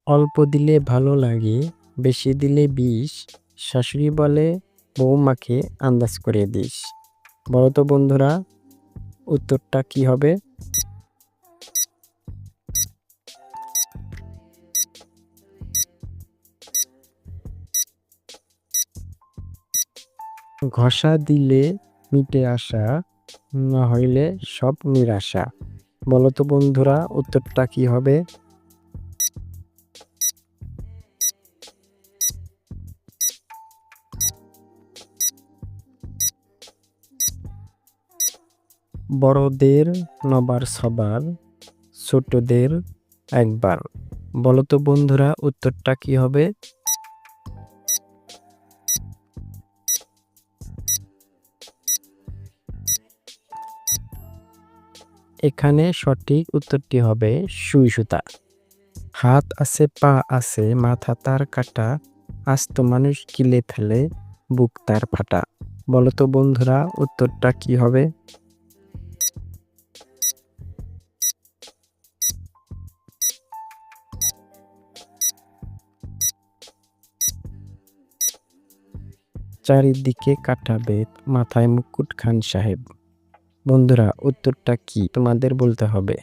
অল্প দিলে ভালো লাগে, বেশি দিলে বিষ। শাশুড়ি বলে বৌমাকে আন্দাজ করে দিস। বলো তো বন্ধুরা, উত্তরটা কি হবে? ঘষা দিলে মিটে আসা, না হইলে সব নিরাশা। বলো তো বন্ধুরা, উত্তরটা কি হবে? বড়দের নবার সবার, ছোটদের একবার। বলো তো বন্ধুরা, উত্তরটা কি হবে? এখানে সঠিক উত্তরটি হবে সুই সুতা। হাত আছে পা আছে মাথা তার কাটা, আস্ত মানুষ গিলে ফেলে বুক তার ফাটা। বলো তো বন্ধুরা, উত্তরটা কি হবে? চারিদিকে কাটা বেত, মাথায় মুকুট খান সাহেব। বন্ধুরা, উত্তরটা কি তোমাদের বলতে হবে।